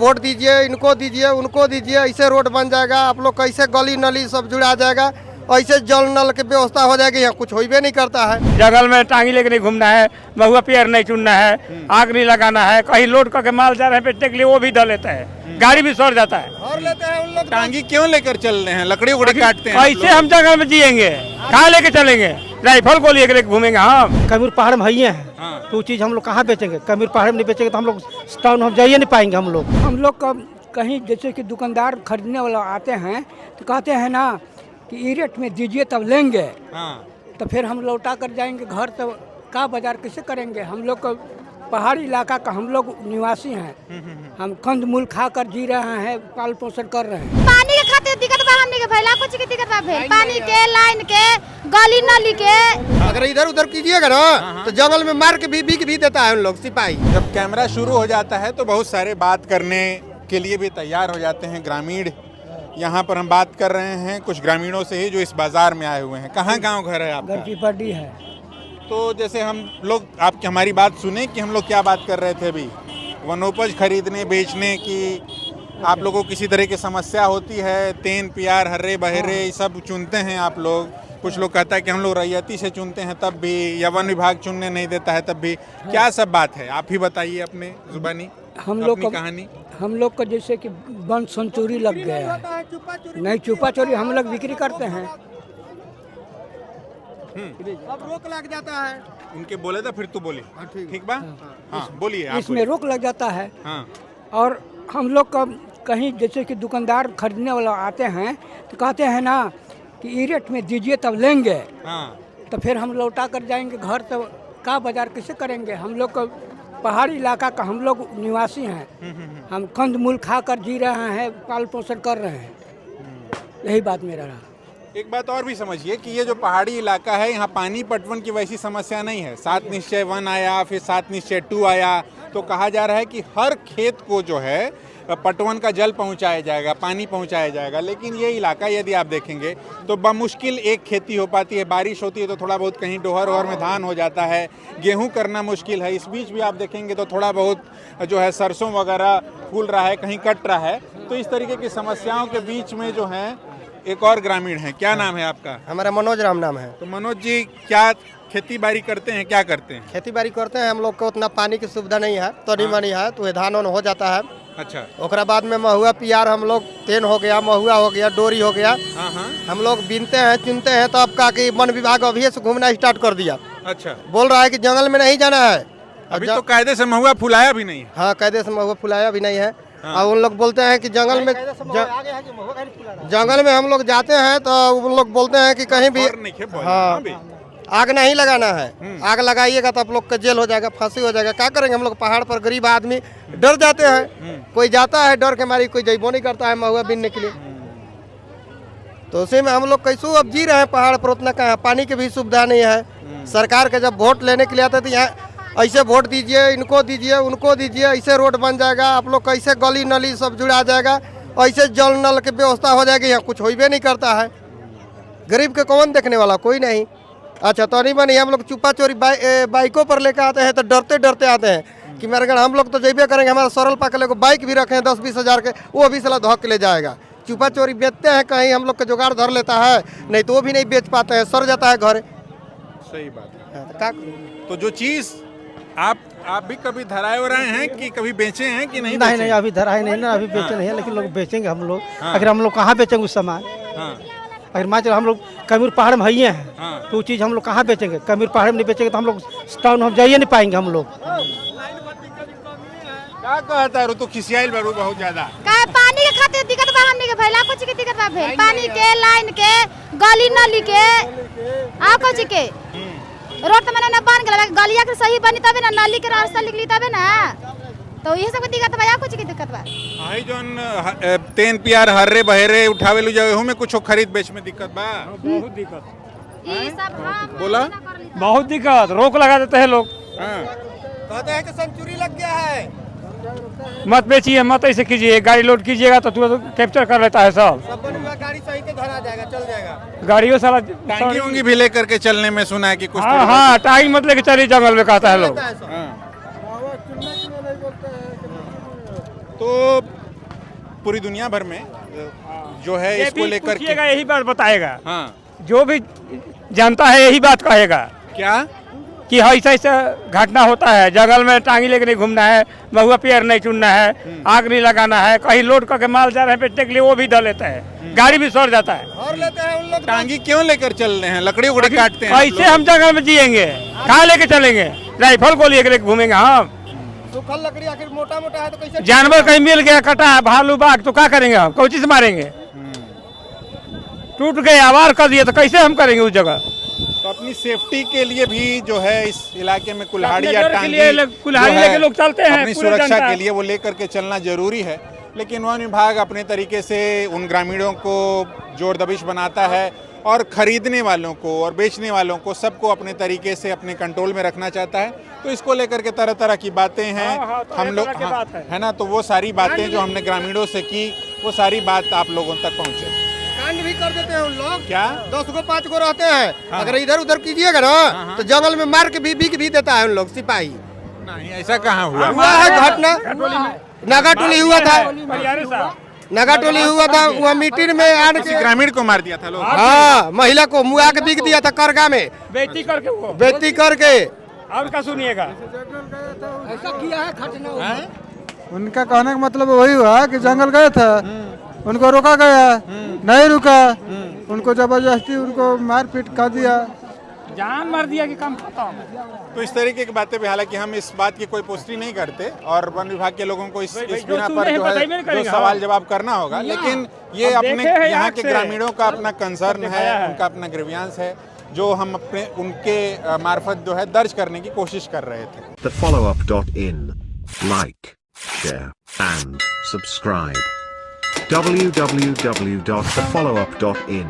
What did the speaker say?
जंगल में टांगी लेके नहीं घूमना है, महुआ पेड़ नहीं चुनना है, आग नहीं लगाना है, कहीं लोड करके माल जा रहे हैं बेचने के लिए वो भी धर लेता है, गाड़ी भी सड़ जाता है। और लेते हैं उन लोग टांगी क्यों लेकर चल रहे हैं, लकड़ी उकड़ी काटते हैं। कैसे हम जंगल में जिएंगे, कहाँ लेके चलेंगे, राइफल को लेकर घूमेंगे हम। कबीर पहाड़ में है तो वो चीज़ हम लोग कहाँ बेचेंगे, कबीर पहाड़ में नहीं बेचेंगे तो हम लोग टाउन हम जाइए नहीं पाएंगे। हम लोग का कहीं जैसे कि दुकानदार खरीदने वाला आते हैं तो कहते हैं ना कि ई रेट में दीजिए तब लेंगे, तो फिर हम लौटा कर जाएंगे घर, तो का बाजार कैसे करेंगे। हम लोग को पहाड़ी इलाका का हम लोग निवासी हैं, हम कंद मूल खा कर जी रहे हैं, पाल पोषण कर रहे हैं। पानी के खातिर दिक्कत बा, हमनी के भैला कुछ की दिक्कत बा, पानी के, लाइन के, गली नली के। अगर इधर उधर कीजिएगा ना तो जंगल में मार के बिक भी देता है उन लोग सिपाही। जब कैमरा शुरू हो जाता है तो बहुत सारे बात करने के लिए भी तैयार हो जाते हैं ग्रामीण। यहाँ पर हम बात कर रहे हैं कुछ ग्रामीणों से ही जो इस बाजार में आए हुए हैं। कहाँ गांव घर है आपका? गढ़पीपड़ी है। तो जैसे हम लोग आपकी हमारी बात सुने कि हम लोग क्या बात कर रहे थे अभी, वनोपज खरीदने बेचने की आप लोगों को किसी तरह की समस्या होती है, तेन प्यार हर्रे बहरे ये सब चुनते हैं आप लोग। कुछ लोग कहता है कि हम लोग रैयती से चुनते हैं तब भी, या वन विभाग चुनने नहीं देता है तब भी। क्या सब बात है, आप ही बताइए अपने जुबानी हम लोग अपनी कहानी। हम लोग को जैसे कि वन सेंचुरी लग गया है, नहीं छुपा चोरी हम लोग बिक्री करते हैं, अब रोक लग जाता है। उनके बोले था फिर तू बोली ठीक बा। हाँ बोलिए। इसमें रोक लग जाता है। हाँ। और हम लोग का कहीं जैसे कि दुकानदार खरीदने वाला आते हैं तो कहते हैं ना कि ई रेट में दीजिए तब लेंगे, तो फिर हम लौटा कर जाएंगे घर, तो का बाजार कैसे करेंगे। हम लोग को पहाड़ी इलाका का हम लोग निवासी हैं, हम कंद मूल खा कर जी रहे हैं, पाल पोषण कर रहे हैं, यही बात मेरा रहा। एक बात और भी समझिए कि ये जो पहाड़ी इलाका है यहाँ पानी पटवन की वैसी समस्या नहीं है। 7 निश्चय 1 आया, फिर 7 निश्चय 2 आया, तो कहा जा रहा है कि हर खेत को जो है पटवन का जल पहुंचाया जाएगा, पानी पहुंचाया जाएगा। लेकिन ये इलाका यदि आप देखेंगे तो बमुश्किल एक खेती हो पाती है। बारिश होती है तो थोड़ा बहुत कहीं डोहर ओहर में धान हो जाता है, गेहूं करना मुश्किल है। इस बीच भी आप देखेंगे तो थोड़ा बहुत जो है सरसों वगैरह फूल रहा है, कहीं कट रहा है। तो इस तरीके की समस्याओं के बीच में जो है एक और ग्रामीण है। क्या नाम है आपका? हमारा मनोज राम नाम है। तो मनोज जी क्या खेती बाड़ी करते हैं, क्या करते हैं? खेती बाड़ी करते हैं। हम लोग को उतना पानी की सुविधा नहीं है, तो नहीं मनी है, तो धान हो जाता है। अच्छा। ओकरा बाद में महुआ पियार हम लोग तेन हो गया, महुआ हो गया, डोरी हो गया, हम लोग बीनते हैं चुनते हैं। तो अब का कि वन विभाग अभी से घूमना स्टार्ट कर दिया। अच्छा। बोल रहा है कि जंगल में नहीं जाना है। अभी तो कायदे से महुआ फुलाया भी नहीं है। हाँ, कायदे से महुआ फुलाया भी नहीं है। और उन लोग बोलते हैं कि जंगल में हम लोग जाते हैं तो उन लोग बोलते हैं कि कहीं भी हाँ आग नहीं लगाना है, आग लगाइएगा तो आप लोग का जेल हो जाएगा, फांसी हो जाएगा। क्या करेंगे हम लोग? पहाड़ पर गरीब आदमी डर जाते हैं, कोई जाता है डर के मारी, कोई जइबो नहीं करता है महुआ बीनने के लिए। तो उसी में हम लोग कैसे अब जी रहे हैं पहाड़ पर। उतना कहाँ पानी की भी सुविधा नहीं है। सरकार के जब वोट लेने के लिए आते तो यहाँ ऐसे वोट दीजिए, इनको दीजिए, उनको दीजिए, ऐसे रोड बन जाएगा, आप लोग कैसे गली नली सब जुड़ा जाएगा, ऐसे जल नल की व्यवस्था हो जाएगी। यहाँ कुछ होइबे नहीं करता है। गरीब के कौन देखने वाला? कोई नहीं। अच्छा तो नहीं बनी, हम लोग चुपा चोरी बाइकों पर लेकर आते हैं तो डरते डरते आते हैं कि मेरे अगर हम लोग तो जैबे करेंगे। हमारा सरल पाकले को बाइक भी रखे हैं 10-20 हज़ार के, वो भी साला धोक के ले जाएगा। चुपा चोरी बेचते हैं, कहीं हम लोग का जुगाड़ धर लेता है, नहीं तो वो भी नहीं बेच पाते हैं, सर जाता है घर। सही बात है। तो जो चीज़ आप भी कभी धराए हो रहे हैं कि कभी बेचे हैं कि नहीं? नहीं अभी धराए नहीं ना, अभी बेचे नहीं है, लेकिन लोग बेचेंगे हम लोग। अगर हम लोग कहाँ बेचेंगे उस सामान? अगर मान चलो हम लोग कबीर पहाड़ में है तो वो चीज़ हम लोग कहाँ बेचेंगे? कबीर पहाड़ में नहीं बेचेंगे तो हम लोग टाउन हम जाइए नहीं पाएंगे। हम लोग क्या कहता है? तो खिसियाइल बारू बहुत ज्यादा का पानी के खातिर दिक्कत बा, हमनी के भैला कुछ की दिक्कत बा, पानी के, लाइन के, गली नली के, आ कुछ के रोड तो मैंने न बन गया, गलिया के सही बनी तबे ना, नाली के रास्ता निकली तबे ना, तो ये सब दिक्कत बा। या कुछ की दिक्कत बा? हाई जोन तेन प्यार हर्रे बहरे उठावे लो जावे में कुछ खरीद बेच में दिक्कत बा। बहुत दिक्कत, ये सब हम बोला बहुत दिक्कत, रोक लगा देते हैं लोग। कहते हैं कि सेंचुरी लग गया है, मत बेचिए, मत ऐसे कीजिए, गाड़ी लोड कीजिएगा तो तुरंत कैप्चर कर लेता है सब। गाड़ी सही के धरा जाएगा, चल जाएगा। गाड़ियों साला टांगी उंगी भी लेकर के चलने में सुना है कि कुछ। हाँ टांगी मत लेके चलिए जंगल में, कहता है लोग। तो तो पूरी दुनिया भर में जो है इसको लेकर के यही बात बताएगा। हाँ, जो भी जानता है यही बात कहेगा क्या कि ऐसा ऐसा घटना होता है, जंगल में टांगी लेके नहीं घूमना है, महुआ पेड़ नहीं चुनना है, आग नहीं लगाना है, कहीं लोड करके माल जा रहे हैं बेचने के लिए वो भी धर लेता है, गाड़ी भी सड़ जाता है। और लेते हैं उन लोग टांगी क्यों लेकर चल रहे हैं? लकड़ी उकड़ी काटते हैं कैसे हम जंगल में जिएंगे? कहाँ लेके चलेंगे? राइफल को लेकर घूमेंगे हम? सूखल लकड़ी आखिर मोटा मोटा है तो कैसे जानवर कहीं मिल गया, कटा है, भालू बाघ, तो क्या करेंगे हम? कोई चीज मारेंगे? टूट गए, आवार कर दिए तो कैसे हम करेंगे उस जगह? तो अपनी सेफ्टी के लिए भी जो है इस इलाके में कुल्हाड़ी या डर के टांगी लिए कुल्हाड़ी जो है, लेके लोग चलते हैं, अपनी पूरे सुरक्षा जनता। के लिए वो लेकर के चलना जरूरी है। लेकिन वन विभाग अपने तरीके से उन ग्रामीणों को जोर दबिश बनाता है और खरीदने वालों को और बेचने वालों को सबको अपने तरीके से अपने कंट्रोल में रखना चाहता है। तो इसको लेकर के तरह तरह की बातें हैं। हाँ, तो हम लोग तरह की बात है। है ना, तो वो सारी बातें जो हमने ग्रामीणों से की वो सारी बात आप लोगों तक पहुँचे। कांड भी कर देते हैं उन लोग। क्या 10 गो 5 गो रहते हैं, हाँ। अगर इधर उधर कीजिएगा ना तो जंगल में मार के भी बिक भी देता है उन लोग सिपाही। नहीं, ऐसा कहाँ हुआ? हुआ है घटना, नागाटोली हुआ था, परियारे साहब, नागाटोली हुआ था, वहाँ मीटिंग में आने किसी के ग्रामीण को मार दिया था लोग। हाँ महिला को मुआ के बिक दिया था करगा में, बेइज्जती करके वो। बेइज्जती करके। और क्या सुनिएगा? ऐसा किया है घटना। उनका कहने का मतलब वही हुआ कि जंगल गए थे, उनको रोका गया, नहीं रुका, उनको जबरदस्ती उनको मारपीट कर दिया। जान मार दिया कि काम खत्म। तो इस तरीके की बातें भी, हालांकि हम इस बात की कोई पुष्टि नहीं करते और वन विभाग के लोगों को इस बिना पर जो है जो सवाल जवाब करना होगा। लेकिन ये अब अपने देखे हैं यहाँ आँख के से। ग्रामीणों का अपना कंसर्न है, दिखाया है। उनका अपना ग्रीवियांस है जो हम अपने उनके मार्फत जो है दर्ज करने की कोशिश कर रहे थे। thefollowup.in. Like, share, and subscribe. www.thefollowup.in